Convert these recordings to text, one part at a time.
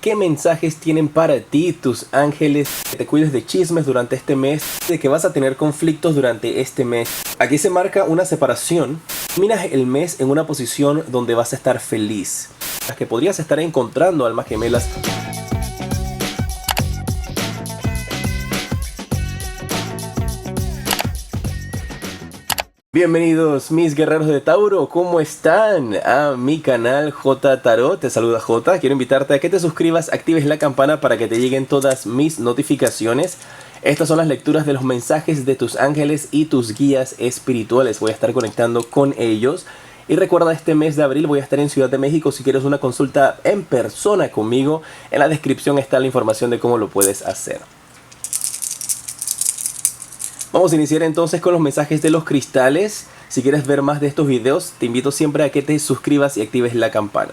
¿Qué mensajes tienen para ti tus ángeles? Que te cuides de chismes durante este mes, de que vas a tener conflictos durante este mes. Aquí se marca una separación. Terminas el mes en una posición donde vas a estar feliz. Las que podrías estar encontrando almas gemelas. Bienvenidos mis guerreros de Tauro, ¿cómo están? A mi canal J Tarot, te saluda J. Quiero invitarte a que te suscribas, actives la campana para que te lleguen todas mis notificaciones. Estas son las lecturas de los mensajes de tus ángeles y tus guías espirituales. Voy a estar conectando con ellos. Y recuerda, este mes de abril voy a estar en Ciudad de México. Si quieres una consulta en persona conmigo, en la descripción está la información de cómo lo puedes hacer. Vamos a iniciar entonces con los mensajes de los cristales. Si quieres ver más de estos videos, te invito siempre a que te suscribas y actives la campana.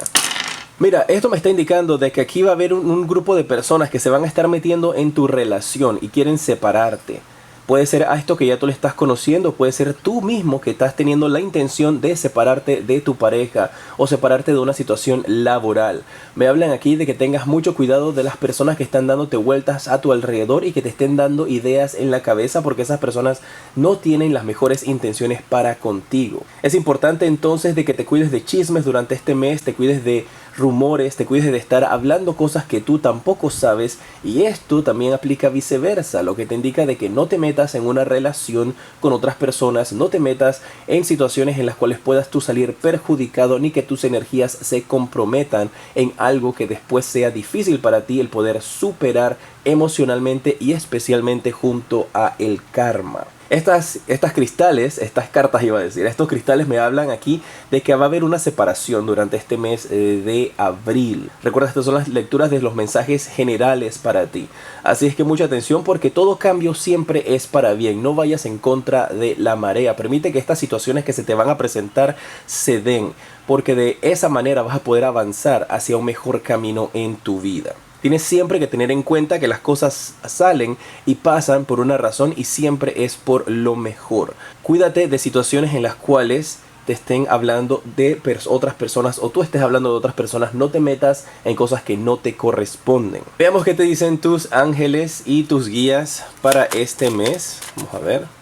Mira, esto me está indicando de que aquí va a haber un grupo de personas que se van a estar metiendo en tu relación y quieren separarte. Puede ser a esto que ya tú le estás conociendo, puede ser tú mismo que estás teniendo la intención de separarte de tu pareja o separarte de una situación laboral. Me hablan aquí de que tengas mucho cuidado de las personas que están dándote vueltas a tu alrededor y que te estén dando ideas en la cabeza, porque esas personas no tienen las mejores intenciones para contigo. Es importante entonces de que te cuides de chismes durante este mes, te cuides de rumores, te cuides de estar hablando cosas que tú tampoco sabes, y esto también aplica viceversa, lo que te indica de que no te metas en una relación con otras personas, no te metas en situaciones en las cuales puedas tú salir perjudicado, ni que tus energías se comprometan en algo que después sea difícil para ti el poder superar emocionalmente y especialmente junto a el karma. Estas cristales, estas cartas iba a decir, estos cristales me hablan aquí de que va a haber una separación durante este mes de abril. Recuerda, estas son las lecturas de los mensajes generales para ti. Así es que mucha atención, porque todo cambio siempre es para bien. No vayas en contra de la marea. Permite que estas situaciones que se te van a presentar se den, porque de esa manera vas a poder avanzar hacia un mejor camino en tu vida. Tienes siempre que tener en cuenta que las cosas salen y pasan por una razón y siempre es por lo mejor. Cuídate de situaciones en las cuales te estén hablando de otras personas o tú estés hablando de otras personas. No te metas en cosas que no te corresponden. Veamos qué te dicen tus ángeles y tus guías para este mes. Vamos a ver.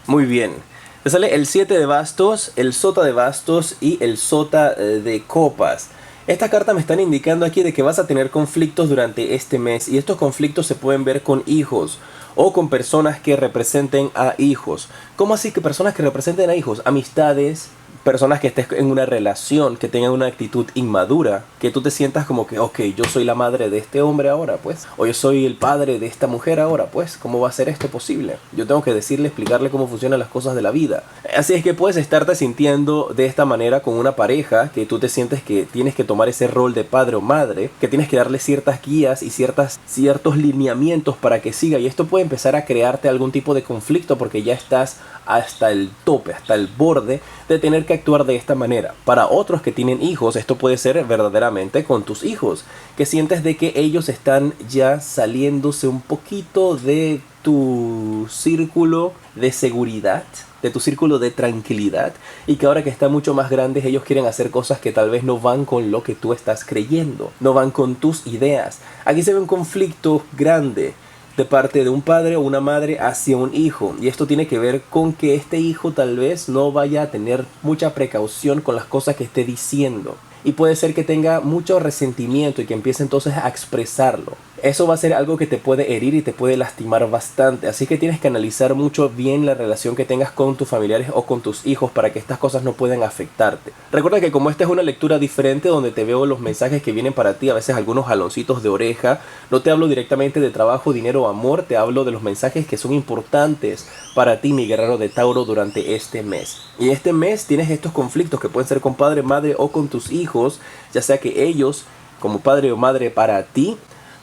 Muy bien, te sale el 7 de bastos, el sota de bastos y el sota de copas. Estas cartas me están indicando aquí de que vas a tener conflictos durante este mes, y estos conflictos se pueden ver con hijos o con personas que representen a hijos. ¿Cómo así que personas que representen a hijos? Amistades, personas que estés en una relación, que tengan una actitud inmadura, que tú te sientas como que, ok, yo soy la madre de este hombre ahora, pues, o yo soy el padre de esta mujer ahora, pues, ¿cómo va a ser esto posible? Yo tengo que decirle, explicarle cómo funcionan las cosas de la vida. Así es que puedes estarte sintiendo de esta manera con una pareja, que tú te sientes que tienes que tomar ese rol de padre o madre, que tienes que darle ciertas guías y ciertos lineamientos para que siga, y esto puede empezar a crearte algún tipo de conflicto, porque ya estás hasta el tope, hasta el borde de tener que actuar de esta manera. Para otros que tienen hijos, esto puede ser verdaderamente con tus hijos, que sientes de que ellos están ya saliéndose un poquito de tu círculo de seguridad, de tu círculo de tranquilidad, y que ahora que están mucho más grandes, ellos quieren hacer cosas que tal vez no van con lo que tú estás creyendo, no van con tus ideas. Aquí se ve un conflicto grande de parte de un padre o una madre hacia un hijo, y esto tiene que ver con que este hijo tal vez no vaya a tener mucha precaución con las cosas que esté diciendo, y puede ser que tenga mucho resentimiento y que empiece entonces a expresarlo. Eso va a ser algo que te puede herir y te puede lastimar bastante, así que tienes que analizar mucho bien la relación que tengas con tus familiares o con tus hijos para que estas cosas no puedan afectarte. Recuerda que como esta es una lectura diferente donde te veo los mensajes que vienen para ti, a veces algunos jaloncitos de oreja, no te hablo directamente de trabajo, dinero o amor, te hablo de los mensajes que son importantes para ti, mi guerrero de Tauro, durante este mes. Y este mes tienes estos conflictos que pueden ser con padre, madre o con tus hijos, ya sea que ellos, como padre o madre para ti,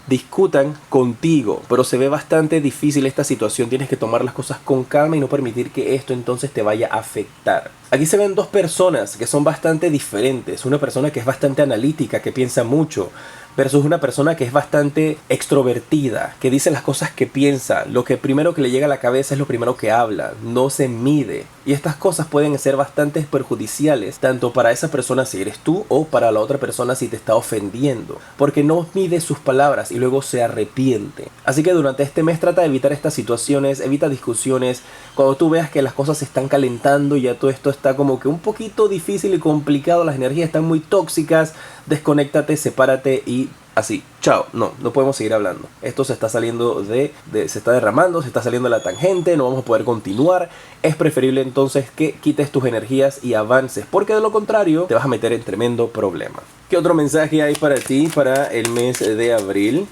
discutan contigo, pero se ve bastante difícil esta situación. Tienes que tomar las cosas con calma y no permitir que esto entonces te vaya a afectar. Aquí se ven dos personas que son bastante diferentes. Una persona que es bastante analítica, que piensa mucho, versus una persona que es bastante extrovertida, que dice las cosas que piensa. Lo que primero que le llega a la cabeza es lo primero que habla, no se mide. Y estas cosas pueden ser bastante perjudiciales, tanto para esa persona si eres tú, o para la otra persona si te está ofendiendo, porque no mide sus palabras y luego se arrepiente. Así que durante este mes trata de evitar estas situaciones, evita discusiones. Cuando tú veas que las cosas se están calentando y ya todo esto está como que un poquito difícil y complicado, las energías están muy tóxicas, desconéctate, sepárate y así, chao, no podemos seguir hablando. Esto se está saliendo se está derramando, se está saliendo de la tangente, no vamos a poder continuar. Es preferible entonces que quites tus energías y avances, porque de lo contrario te vas a meter en tremendo problema. ¿Qué otro mensaje hay para ti para el mes de abril?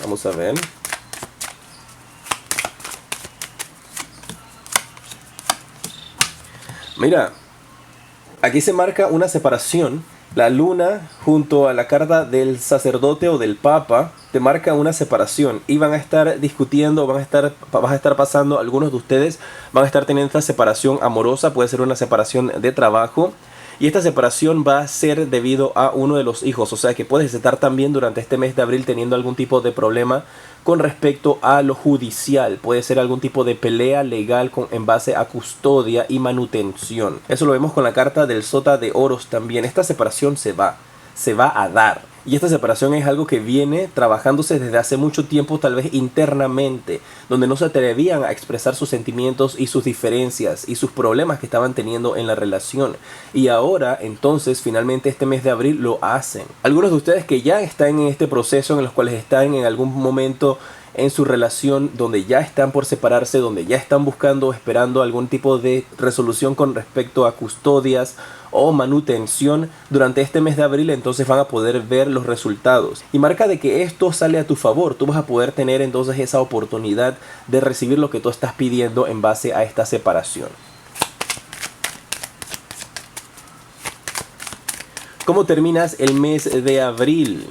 Vamos a ver. Mira, aquí se marca una separación. La luna junto a la carta del sacerdote o del papa te marca una separación y van a estar discutiendo, vas a estar pasando, algunos de ustedes van a estar teniendo esta separación amorosa, puede ser una separación de trabajo. Y esta separación va a ser debido a uno de los hijos. O sea que puedes estar también durante este mes de abril teniendo algún tipo de problema con respecto a lo judicial. Puede ser algún tipo de pelea legal en base a custodia y manutención. Eso lo vemos con la carta del Sota de Oros también. Esta separación se va a dar. Y esta separación es algo que viene trabajándose desde hace mucho tiempo, tal vez internamente, donde no se atrevían a expresar sus sentimientos y sus diferencias y sus problemas que estaban teniendo en la relación. Y ahora, entonces, finalmente este mes de abril lo hacen. Algunos de ustedes que ya están en este proceso, en los cuales están en algún momento en su relación donde ya están por separarse, donde ya están buscando o esperando algún tipo de resolución con respecto a custodias o manutención, durante este mes de abril entonces van a poder ver los resultados y marca de que esto sale a tu favor. Tú vas a poder tener entonces esa oportunidad de recibir lo que tú estás pidiendo en base a esta separación. ¿Cómo terminas el mes de abril?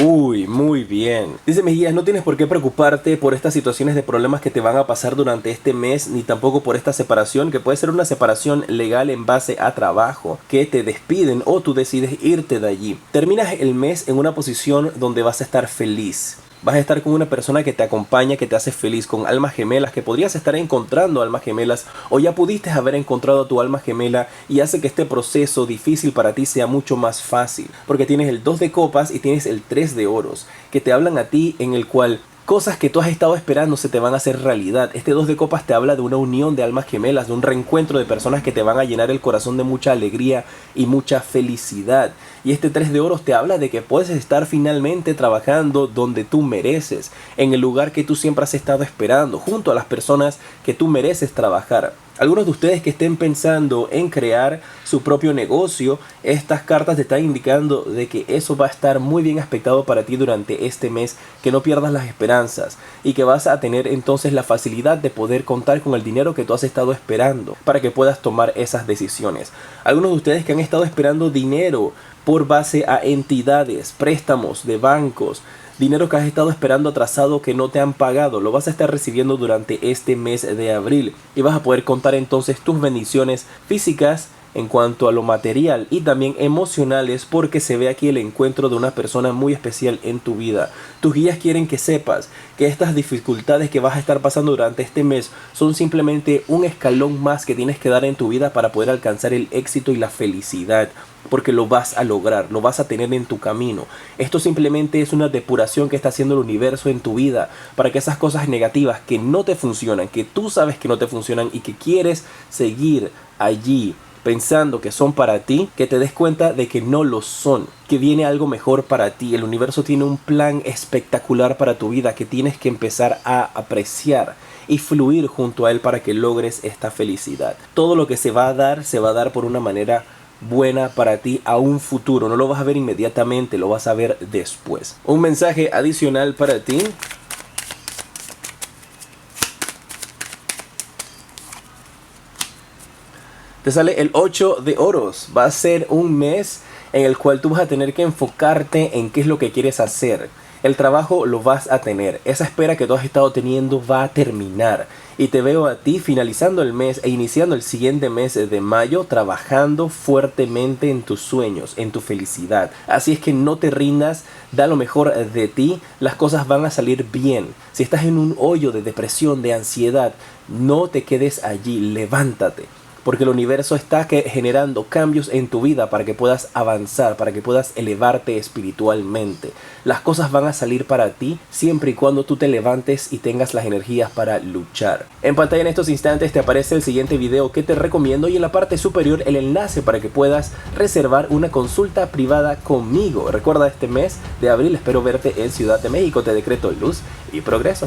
Uy, muy bien. Dice mis guías, no tienes por qué preocuparte por estas situaciones de problemas que te van a pasar durante este mes, ni tampoco por esta separación, que puede ser una separación legal en base a trabajo, que te despiden o tú decides irte de allí. Terminas el mes en una posición donde vas a estar feliz. Vas a estar con una persona que te acompaña, que te hace feliz, con almas gemelas, que podrías estar encontrando almas gemelas o ya pudiste haber encontrado a tu alma gemela, y hace que este proceso difícil para ti sea mucho más fácil, porque tienes el 2 de copas y tienes el 3 de oros, que te hablan a ti en el cual cosas que tú has estado esperando se te van a hacer realidad. Este 2 de copas te habla de una unión de almas gemelas, de un reencuentro de personas que te van a llenar el corazón de mucha alegría y mucha felicidad. Y este 3 de oros te habla de que puedes estar finalmente trabajando donde tú mereces, en el lugar que tú siempre has estado esperando, junto a las personas que tú mereces trabajar. Algunos de ustedes que estén pensando en crear su propio negocio, estas cartas te están indicando de que eso va a estar muy bien aspectado para ti durante este mes, que no pierdas las esperanzas y que vas a tener entonces la facilidad de poder contar con el dinero que tú has estado esperando para que puedas tomar esas decisiones. Algunos de ustedes que han estado esperando dinero por base a entidades, préstamos de bancos, dinero que has estado esperando atrasado que no te han pagado, lo vas a estar recibiendo durante este mes de abril y vas a poder contar entonces tus bendiciones físicas en cuanto a lo material y también emocionales, porque se ve aquí el encuentro de una persona muy especial en tu vida. Tus guías quieren que sepas que estas dificultades que vas a estar pasando durante este mes son simplemente un escalón más que tienes que dar en tu vida para poder alcanzar el éxito y la felicidad, porque lo vas a lograr, lo vas a tener en tu camino. Esto simplemente es una depuración que está haciendo el universo en tu vida para que esas cosas negativas que no te funcionan, que tú sabes que no te funcionan y que quieres seguir allí pensando que son para ti, que te des cuenta de que no lo son, que viene algo mejor para ti. El universo tiene un plan espectacular para tu vida que tienes que empezar a apreciar y fluir junto a él para que logres esta felicidad. Todo lo que se va a dar por una manera buena para ti a un futuro. No lo vas a ver inmediatamente, lo vas a ver después. Un mensaje adicional para ti. Te sale el 8 de oros. Va a ser un mes en el cual tú vas a tener que enfocarte en qué es lo que quieres hacer. El trabajo lo vas a tener, esa espera que tú has estado teniendo va a terminar. Y te veo a ti finalizando el mes e iniciando el siguiente mes de mayo trabajando fuertemente en tus sueños, en tu felicidad. Así es que no te rindas, da lo mejor de ti, las cosas van a salir bien. Si estás en un hoyo de depresión, de ansiedad, no te quedes allí, levántate. Porque el universo está generando cambios en tu vida para que puedas avanzar, para que puedas elevarte espiritualmente. Las cosas van a salir para ti siempre y cuando tú te levantes y tengas las energías para luchar. En pantalla en estos instantes te aparece el siguiente video que te recomiendo y en la parte superior el enlace para que puedas reservar una consulta privada conmigo. Recuerda, este mes de abril espero verte en Ciudad de México. Te decreto luz y progreso.